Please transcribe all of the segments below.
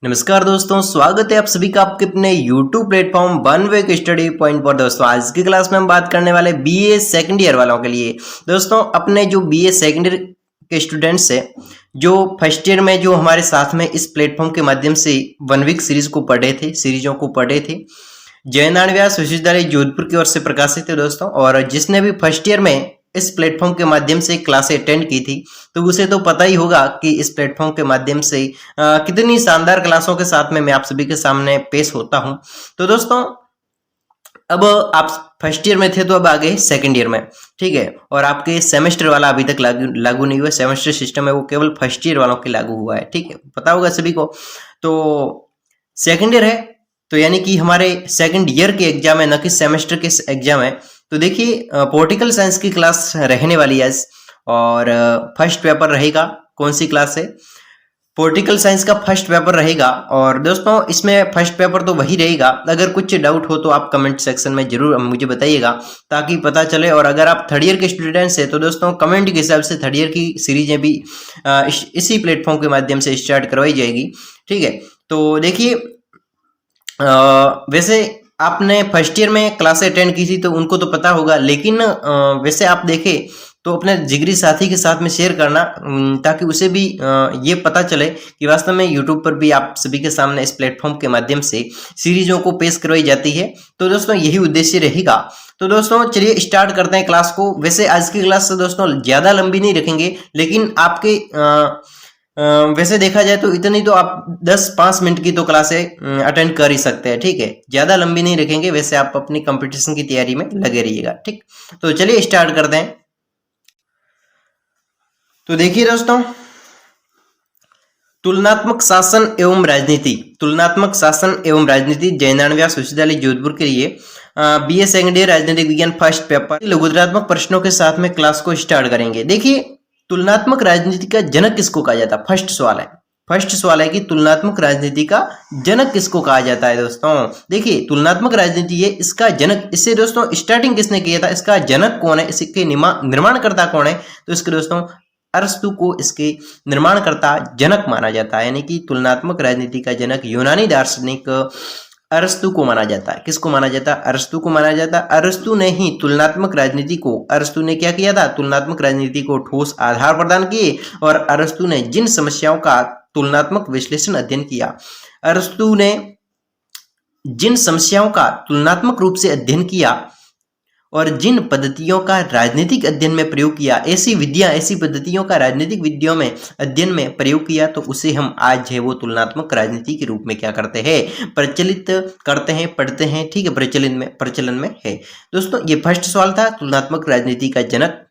नमस्कार दोस्तों, स्वागत है आप सभी का आपके अपने YouTube platform one way study point पर। दोस्तों आज की क्लास में हम बात करने वाले बीए सेकंड ईयर वालों के लिए। दोस्तों अपने जो बीए सेकंड ईयर के स्टूडेंट्स हैं जो फर्स्ट ईयर में जो हमारे साथ में इस प्लेटफॉर्म के माध्यम से 1 वीक सीरीजों को पढ़े थे, जयनारायण व्यास विश्वविद्यालय जोधपुर की ओर से प्रकाशित है दोस्तों। और जिसने भी फर्स्ट ईयर में इस प्लेटफॉर्म के माध्यम से क्लासें अटेंड की थी तो उसे तो पता ही होगा कि इस प्लेटफॉर्म के माध्यम से कितनी शानदार क्लासों के साथ में मैं आप सभी के सामने पेश होता हूं। तो दोस्तों अब आप फर्स्ट ईयर में थे तो अब आगे सेकंड ईयर में, ठीक है। और आपके सेमेस्टर वाला अभी तक लागू नहीं हुआ, सेमेस्टर सिस्टम है वो केवल फर्स्ट ईयर वालों के लागू हुआ है, ठीक है, पता होगा सभी को। तो सेकंड ईयर है तो यानी कि हमारे सेकंड ईयर के एग्जाम है, न कि सेमेस्टर के एग्जाम है। तो देखिए पॉलिटिकल साइंस की क्लास रहने वाली है और फर्स्ट पेपर रहेगा। कौन सी क्लास है? पॉलिटिकल साइंस का फर्स्ट पेपर रहेगा। और दोस्तों इसमें फर्स्ट पेपर तो वही रहेगा। अगर कुछ डाउट हो तो आप कमेंट सेक्शन में जरूर मुझे बताइएगा ताकि पता चले। और अगर आप थर्ड ईयर के स्टूडेंट्स हैं तो दोस्तों कमेंट के हिसाब से थर्ड ईयर की सीरीजें भी इसी प्लेटफॉर्म के माध्यम से स्टार्ट करवाई जाएगी, ठीक है। तो देखिए वैसे आपने फर्स्ट ईयर में क्लास अटेंड की थी तो उनको तो पता होगा, लेकिन वैसे आप देखें तो अपने जिगरी साथी के साथ में शेयर करना ताकि उसे भी ये पता चले कि वास्तव में यूट्यूब पर भी आप सभी के सामने इस प्लेटफॉर्म के माध्यम से सीरीजों को पेश करवाई जाती है। तो दोस्तों यही उद्देश्य रहेगा। तो दोस्तों चलिए स्टार्ट करते हैं क्लास को। वैसे आज की क्लास दोस्तों ज्यादा लंबी नहीं रखेंगे, लेकिन आपके वैसे देखा जाए तो इतनी तो आप 10-5 मिनट की तो क्लासें अटेंड कर ही सकते हैं, ठीक है। ज्यादा लंबी नहीं रखेंगे, वैसे आप अपनी कंपटीशन की तैयारी में लगे रहिएगा, ठीक। तो चलिए स्टार्ट करते हैं। तो देखिए दोस्तों, तुलनात्मक शासन एवं राजनीति, जयनारायण व्यास विश्वविद्यालय जोधपुर के लिए बीए सेकंड ईयर राजनीतिक विज्ञान फर्स्ट पेपर लघुत्रात्मक प्रश्नों के साथ में क्लास को स्टार्ट करेंगे। देखिए तुलनात्मक राजनीति का जनक किसको कहा जाता है? फर्स्ट सवाल है कि तुलनात्मक राजनीति का जनक किसको कहा जाता है। दोस्तों देखिए तुलनात्मक राजनीति है, इसका जनक, इससे दोस्तों स्टार्टिंग किसने किया था, इसका जनक कौन है, इसके निर्माणकर्ता कौन है? तो इसके दोस्तों अरस्तु को इसके निर्माणकर्ता जनक माना जाता है। यानी कि तुलनात्मक राजनीति का जनक यूनानी दार्शनिक अरस्तु को माना जाता है। किसको माना जाता है? अरस्तु को माना जाता है। अरस्तु ने ही तुलनात्मक राजनीति को, अरस्तु ने क्या किया था? तुलनात्मक राजनीति को ठोस आधार प्रदान किए। और अरस्तु ने जिन समस्याओं का तुलनात्मक विश्लेषण अध्ययन किया, अरस्तु ने जिन समस्याओं का तुलनात्मक रूप से अध्ययन किया और जिन पद्धतियों का राजनीतिक अध्ययन में प्रयोग किया, ऐसी पद्धतियों का राजनीतिक विद्याओं में अध्ययन में प्रयोग किया, तो उसे हम आज है वो तुलनात्मक राजनीति के रूप में क्या करते हैं? प्रचलित करते हैं, पढ़ते हैं, ठीक है, प्रचलन में है। दोस्तों ये फर्स्ट सवाल था। तुलनात्मक राजनीति का जनक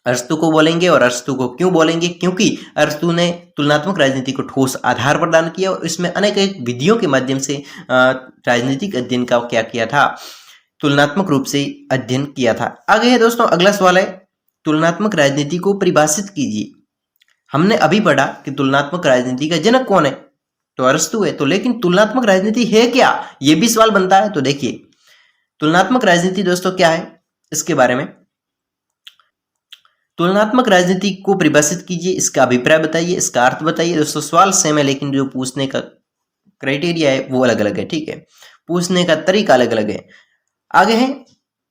अरस्तु को बोलेंगे। और अरस्तु को क्यों बोलेंगे? क्योंकि अरस्तु ने तुलनात्मक राजनीति को ठोस आधार प्रदान किया और इसमें अनेक विधियों के माध्यम से राजनीतिक अध्ययन का क्या किया था? तुलनात्मक रूप से अध्ययन किया था। आगे है दोस्तों अगला सवाल है, तुलनात्मक राजनीति को परिभाषित कीजिए। हमने अभी पढ़ा कि तुलनात्मक राजनीति का जनक कौन है? तो अरस्तु है। तो लेकिन तुलनात्मक राजनीति है क्या, ये भी सवाल बनता है। तो देखिए तुलनात्मक राजनीति दोस्तों क्या है, इसके बारे में, तुलनात्मक राजनीति को परिभाषित कीजिए, इसका अभिप्राय बताइए, इसका अर्थ बताइए। दोस्तों सवाल सेम है लेकिन जो पूछने का क्राइटेरिया है वो अलग अलग है, ठीक है, पूछने का तरीका अलग अलग है। आगे है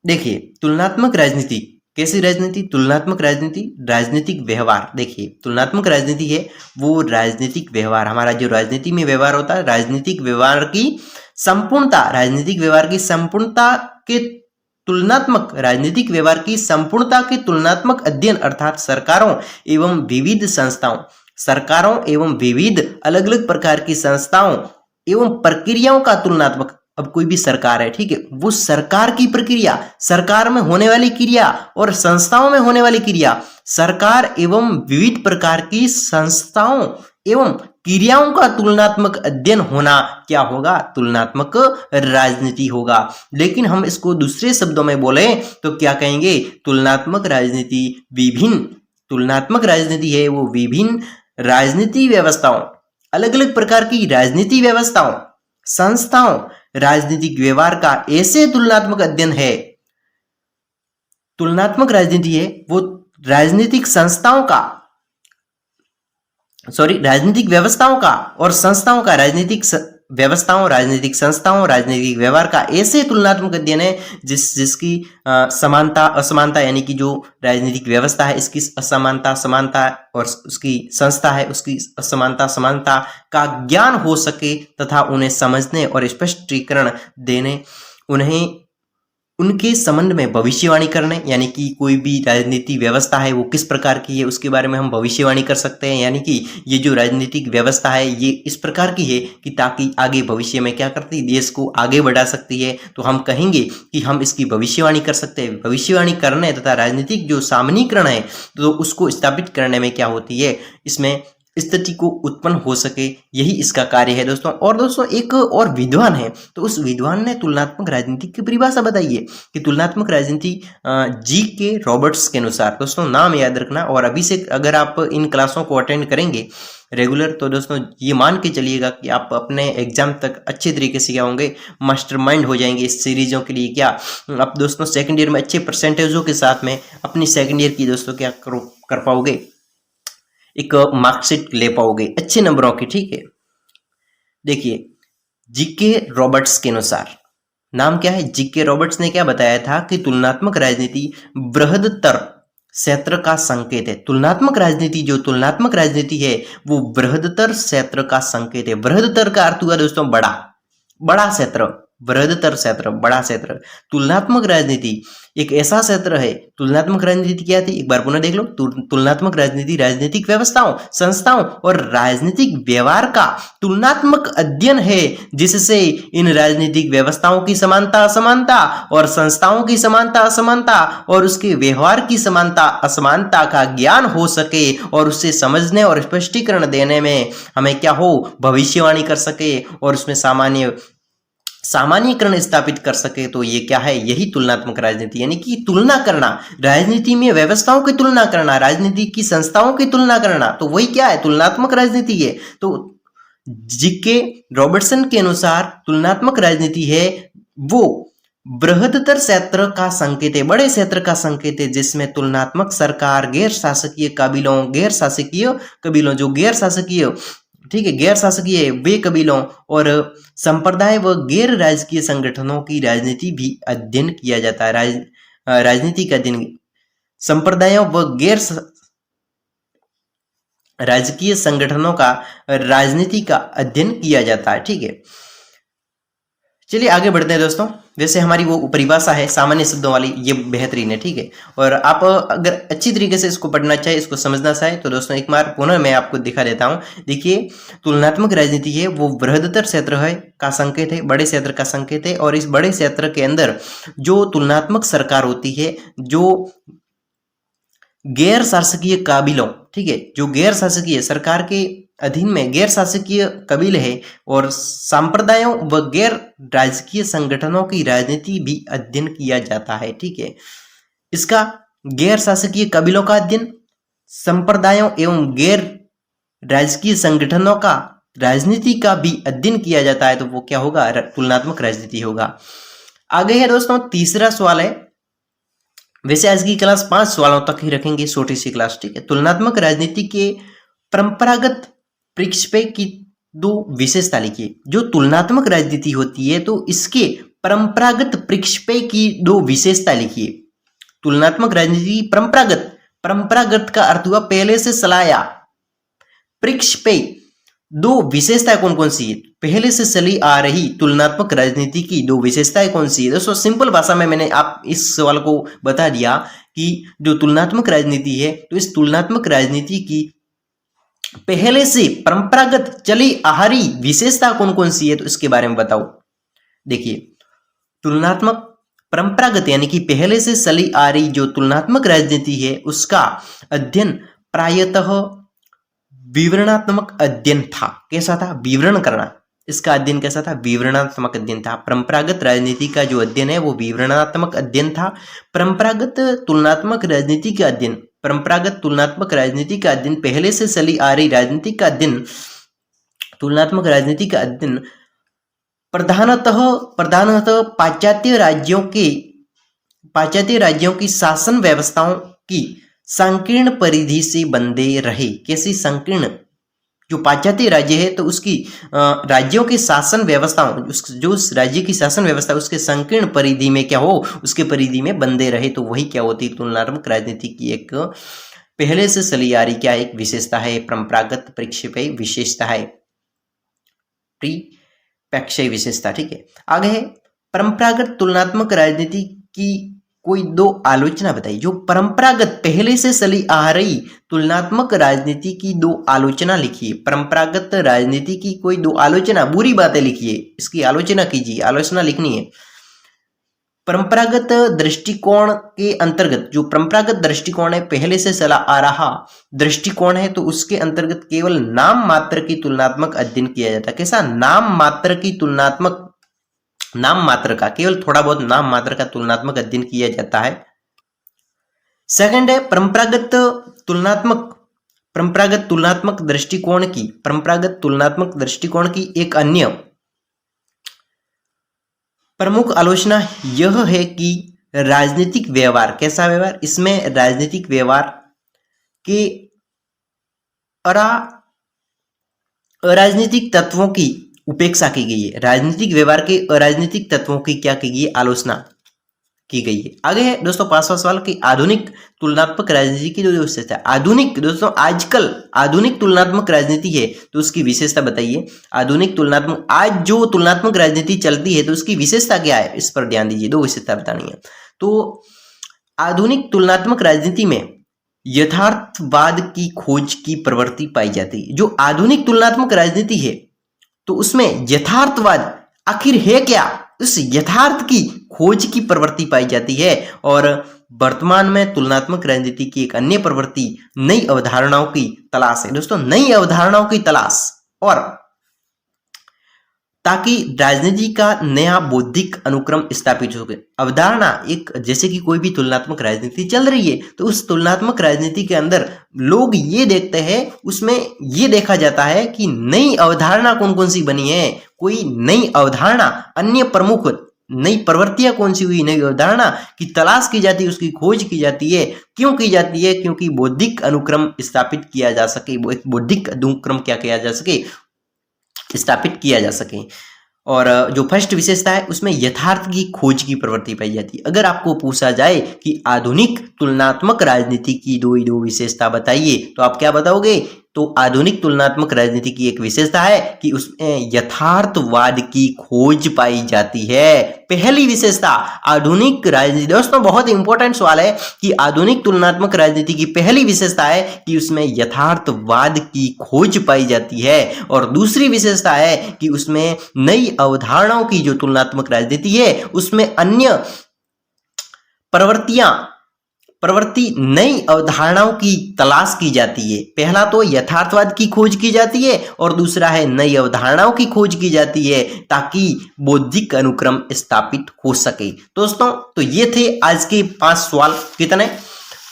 देखिए तुलनात्मक राजनीति, कैसी राजनीति? तुलनात्मक राजनीति राजनीतिक व्यवहार। देखिए तुलनात्मक राजनीति है वो राजनीतिक व्यवहार, हमारा जो राजनीति में व्यवहार होता है, राजनीतिक व्यवहार की संपूर्णता, के तुलनात्मक, राजनीतिक व्यवहार की संपूर्णता के तुलनात्मक अध्ययन अर्थात सरकारों एवं विविध अलग अलग प्रकार की संस्थाओं एवं प्रक्रियाओं का तुलनात्मक। अब कोई भी सरकार है, ठीक है, वो सरकार की प्रक्रिया, सरकार में होने वाली क्रिया और संस्थाओं में होने वाली क्रिया, सरकार एवं विविध प्रकार की संस्थाओं एवं क्रियाओं का तुलनात्मक अध्ययन होना क्या होगा? तुलनात्मक राजनीति होगा। लेकिन हम इसको दूसरे शब्दों में बोले तो क्या कहेंगे? तुलनात्मक राजनीति है वो विभिन्न राजनीति व्यवस्थाओं, अलग अलग प्रकार की राजनीति व्यवस्थाओं, संस्थाओं, राजनीतिक व्यवहार का ऐसे तुलनात्मक अध्ययन है। तुलनात्मक राजनीति है वो राजनीतिक संस्थाओं का राजनीतिक व्यवस्थाओं का और संस्थाओं का, व्यवस्थाओं, राजनीतिक संस्थाओं, राजनीतिक व्यवहार का ऐसे तुलनात्मक अध्ययन है जिसकी समानता असमानता, यानी कि जो राजनीतिक व्यवस्था है इसकी असमानता समानता और उसकी संस्था है उसकी असमानता समानता का ज्ञान हो सके तथा उन्हें समझने और स्पष्टीकरण देने, उन्हें उनके संबंध में भविष्यवाणी करने, यानी कि कोई भी राजनीतिक व्यवस्था है वो किस प्रकार की है उसके बारे में हम भविष्यवाणी कर सकते हैं, यानी कि ये जो राजनीतिक व्यवस्था है ये इस प्रकार की है कि ताकि आगे भविष्य में क्या करती है, देश को आगे बढ़ा सकती है। तो हम कहेंगे कि हम इसकी भविष्यवाणी कर सकते हैं। भविष्यवाणी करने तथा राजनीतिक जो सामान्यीकरण है तो उसको स्थापित करने में क्या होती है, इसमें स्थिति को उत्पन्न हो सके, यही इसका कार्य है दोस्तों। और दोस्तों एक और विद्वान है, तो उस विद्वान ने तुलनात्मक राजनीति की परिभाषा बताई है कि तुलनात्मक राजनीति जी.के. रॉबर्ट्स के अनुसार, दोस्तों नाम याद रखना, और अभी से अगर आप इन क्लासों को अटेंड करेंगे रेगुलर तो दोस्तों ये मान के चलिएगा कि आप अपने एग्जाम तक अच्छे तरीके से क्या होंगे, मास्टरमाइंड हो जाएंगे इस सीरीजों के लिए। क्या आप दोस्तों सेकंड ईयर में अच्छे परसेंटेजों के साथ में अपनी सेकंड ईयर की दोस्तों क्या कर पाओगे, एक मार्कशीट ले पाओगे अच्छे नंबरों की, ठीक है। देखिए जी.के. रॉबर्ट्स के अनुसार, नाम क्या है, जी.के. रॉबर्ट्स ने क्या बताया था कि तुलनात्मक राजनीति बृहत्तर क्षेत्र का संकेत है। तुलनात्मक राजनीति, जो तुलनात्मक राजनीति है वो बृहत्तर क्षेत्र का संकेत है। बृहत्तर का अर्थ हुआ दोस्तों बड़ा, बड़ा क्षेत्र, बृहत्तर क्षेत्र, बड़ा क्षेत्र। तुलनात्मक राजनीति एक ऐसा क्षेत्र है, तुलनात्मक राजनीति क्या थी एक बार पुनः देख लो, तुलनात्मक राजनीति राजनीतिक व्यवस्थाओं, संस्थाओं और राजनीतिक व्यवहार का तुलनात्मक अध्ययन है जिससे इन राजनीतिक व्यवस्थाओं की समानता असमानता और संस्थाओं की समानता असमानता और उसके व्यवहार की समानता असमानता का ज्ञान हो सके और उससे समझने और स्पष्टीकरण देने में हमें क्या हो, भविष्यवाणी कर सके और उसमें सामान्यीकरण स्थापित कर सके। तो ये क्या है, यही तुलनात्मक राजनीति, यानी कि तुलना करना, राजनीति में व्यवस्थाओं की तुलना करना, राजनीति की संस्थाओं की तुलना करना, तो वही क्या है, तुलनात्मक राजनीति है। तो जी.के. रॉबर्टसन के अनुसार तुलनात्मक राजनीति है वो बृहत्तर क्षेत्र का संकेत है, बड़े क्षेत्र का संकेत है जिसमें तुलनात्मक सरकार, गैर शासकीय कबीलों जो गैर शासकीय, ठीक है, गैर शासकीय वे कबीलों और संप्रदाय व गैर राजकीय संगठनों की राजनीति भी अध्ययन किया जाता है। राजनीति का अध्ययन संप्रदायों व गैर राजकीय संगठनों का राजनीति का अध्ययन किया जाता है, ठीक है। चलिए आगे बढ़ते हैं दोस्तों। वैसे हमारी वो परिभाषा है सामान्य शब्दों वाली, ये बेहतरीन है, ठीक है। और आप अगर अच्छी तरीके से इसको पढ़ना चाहे, इसको समझना चाहे तो दोस्तों एक बार पुनः मैं आपको दिखा देता हूं। देखिए तुलनात्मक राजनीति है वो बृहत्तर क्षेत्र है का संकेत है, बड़े क्षेत्र का संकेत है। और इस बड़े क्षेत्र के अंदर जो तुलनात्मक सरकार होती है, जो गैर शासकीय काबिलों, ठीक है, जो गैर शासकीय सरकार के अधीन में गैर शासकीय कबीले है और संप्रदायों व गैर राजकीय संगठनों की राजनीति भी अध्ययन किया जाता है, ठीक है। इसका गैर शासकीय कबीलों का अध्ययन, संप्रदायों एवं गैर राजकीय संगठनों का राजनीति का भी अध्ययन किया जाता है, तो वो क्या होगा, तुलनात्मक राजनीति होगा। आगे है दोस्तों तीसरा सवाल है, वैसे आज की क्लास 5 सवालों तक ही रखेंगे, छोटी सी क्लास, ठीक है। तुलनात्मक राजनीति के परंपरागत परिक्षेप की दो विशेषता लिखिए। जो तुलनात्मक राजनीति होती है तो इसके परंपरागत परिक्षेप की दो विशेषता लिखिए। तुलनात्मक राजनीति परंपरागत, परंपरागत का अर्थ हुआ पहले से चलाया, परिक्षेप दो विशेषताएं कौन कौन सी है, पहले से चली आ रही तुलनात्मक राजनीति की दो विशेषताएं कौन सी है। दोस्तों सिंपल भाषा में मैंने आप इस सवाल को बता दिया कि जो तुलनात्मक राजनीति है तो इस तुलनात्मक राजनीति की पहले से परंपरागत चली आ रही विशेषता कौन कौन सी है, तो इसके बारे में बताओ। देखिए तुलनात्मक परंपरागत यानी कि पहले से चली आ रही जो तुलनात्मक राजनीति है उसका अध्ययन प्रायतः विवरणात्मक अध्ययन था। कैसा था, विवरण करना, इसका अध्ययन कैसा था, विवरणात्मक अध्ययन था। परंपरागत राजनीति का जो अध्ययन है वो विवरणात्मक अध्ययन था। परंपरागत तुलनात्मक राजनीति का अध्ययन, परंपरागत तुलनात्मक राजनीति का अध्ययन, पहले से चली आ रही राजनीति का अध्ययन, तुलनात्मक राजनीति का अध्ययन प्रधानतः पाश्चात्य राज्यों की शासन व्यवस्थाओं की संकीर्ण परिधि से बंधे रहे। कैसी संकीर्ण जो पाश्चात्य राज्य है तो उसकी राज्यों की शासन व्यवस्थाओं, जो उस राज्य की शासन व्यवस्था उसके संकीर्ण परिधि में क्या हो, उसके परिधि में बंधे रहे, तो वही क्या होती है, तुलनात्मक राजनीति की एक पहले से चली आ रही क्या एक विशेषता है, परंपरागत परिप्रेक्ष्य विशेषता है, परिप्रेक्ष्य विशेषता। ठीक है, आगे है परंपरागत तुलनात्मक राजनीति की कोई दो आलोचना बताइए। जो परंपरागत पहले से चली आ रही तुलनात्मक राजनीति की दो आलोचना लिखिए। परंपरागत राजनीति की कोई दो आलोचना, बुरी बातें लिखिए, इसकी आलोचना कीजिए, आलोचना लिखनी है। परंपरागत दृष्टिकोण के अंतर्गत, जो परंपरागत दृष्टिकोण है, पहले से चला आ रहा दृष्टिकोण है, तो उसके अंतर्गत केवल नाम मात्र की तुलनात्मक अध्ययन किया जाता है। कैसा? नाम मात्र की तुलनात्मक, नाम मात्र का, केवल थोड़ा बहुत नाम मात्र का तुलनात्मक अध्ययन किया जाता है। सेकंड है परंपरागत तुलनात्मक दृष्टिकोण की एक अन्य प्रमुख आलोचना यह है कि राजनीतिक व्यवहार, कैसा व्यवहार, इसमें राजनीतिक व्यवहार के अराजनीतिक तत्वों की उपेक्षा की गई है। राजनीतिक व्यवहार के अराजनीतिक तत्वों की क्या की गई है? आलोचना की गई है। आगे है दोस्तों 5वां सवाल की आधुनिक तुलनात्मक राजनीति की जो विशेषता है। आधुनिक दोस्तों, आजकल आधुनिक तुलनात्मक राजनीति है तो उसकी विशेषता बताइए। आधुनिक तुलनात्मक, आज जो तुलनात्मक राजनीति चलती है तो उसकी विशेषता क्या है, इस पर ध्यान दीजिए, दो विशेषता बतानी है। तो आधुनिक तुलनात्मक राजनीति में यथार्थवाद की खोज की प्रवृत्ति पाई जाती है। जो आधुनिक तुलनात्मक राजनीति है तो उसमें यथार्थवाद आखिर है क्या, उस यथार्थ की खोज की प्रवृत्ति पाई जाती है। और वर्तमान में तुलनात्मक राजनीति की एक अन्य प्रवृत्ति नई अवधारणाओं की तलाश है। दोस्तों, नई अवधारणाओं की तलाश, और ताकि राजनीति का नया बौद्धिक अनुक्रम स्थापित हो गए। अवधारणा एक, जैसे कि कोई भी तुलनात्मक राजनीति चल रही है तो उस तुलनात्मक राजनीति के अंदर लोग ये देखते हैं, उसमें ये देखा जाता है कि नई अवधारणा कौन कौन सी बनी है, कोई नई अवधारणा, अन्य प्रमुख नई प्रवृत्तियां कौन सी हुई, नई अवधारणा की तलाश की जाती है, उसकी खोज की जाती है। क्यों की जाती है? क्योंकि बौद्धिक अनुक्रम स्थापित किया जा सके, बौद्धिक अनुक्रम क्या किया जा सके, स्थापित किया जा सके। और जो फर्स्ट विशेषता है उसमें यथार्थ की खोज की प्रवृत्ति पाई जाती है। अगर आपको पूछा जाए कि आधुनिक तुलनात्मक राजनीति की दो विशेषता बताइए तो आप क्या बताओगे? तो आधुनिक तुलनात्मक राजनीति की एक विशेषता है कि उसमें यथार्थवाद की खोज पाई जाती है। पहली विशेषता आधुनिक राजनीति, दोस्तों बहुत इंपॉर्टेंट सवाल है कि आधुनिक तुलनात्मक राजनीति की पहली विशेषता है कि उसमें यथार्थवाद की खोज पाई जाती है। और दूसरी विशेषता है कि उसमें नई अवधारणाओं की, जो तुलनात्मक राजनीति है उसमें अन्य प्रवृत्ति नई अवधारणाओं की तलाश की जाती है। पहला तो यथार्थवाद की खोज की जाती है और दूसरा है नई अवधारणाओं की खोज की जाती है ताकि बौद्धिक अनुक्रम स्थापित हो सके। दोस्तों, तो ये थे आज के 5 सवाल। कितने?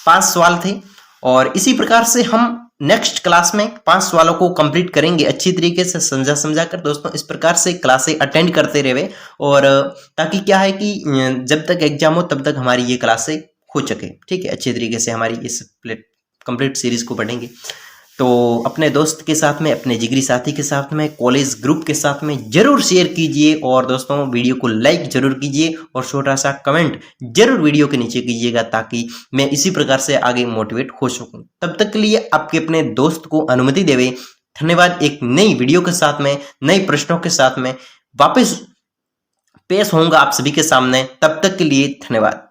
5 सवाल थे। और इसी प्रकार से हम नेक्स्ट क्लास में 5 सवालों को कंप्लीट करेंगे अच्छी तरीके से समझा कर। दोस्तों, इस प्रकार से क्लासें अटेंड करते रहे, और ताकि क्या है कि जब तक एग्जाम हो तब तक हमारी ये क्लासें हो सके। ठीक है, अच्छे तरीके से हमारी इस कंप्लीट सीरीज को पढ़ेंगे। तो अपने दोस्त के साथ में, अपने जिगरी साथी के साथ में, कॉलेज ग्रुप के साथ में जरूर शेयर कीजिए। और दोस्तों, वीडियो को लाइक जरूर कीजिए और छोटा सा कमेंट जरूर वीडियो के नीचे कीजिएगा ताकि मैं इसी प्रकार से आगे मोटिवेट हो सकूं। तब तक के लिए आपके अपने दोस्त को अनुमति देवे। धन्यवाद। एक नई वीडियो के साथ में, नए प्रश्नों के साथ में वापस पेश होऊंगा आप सभी के सामने। तब तक के लिए धन्यवाद।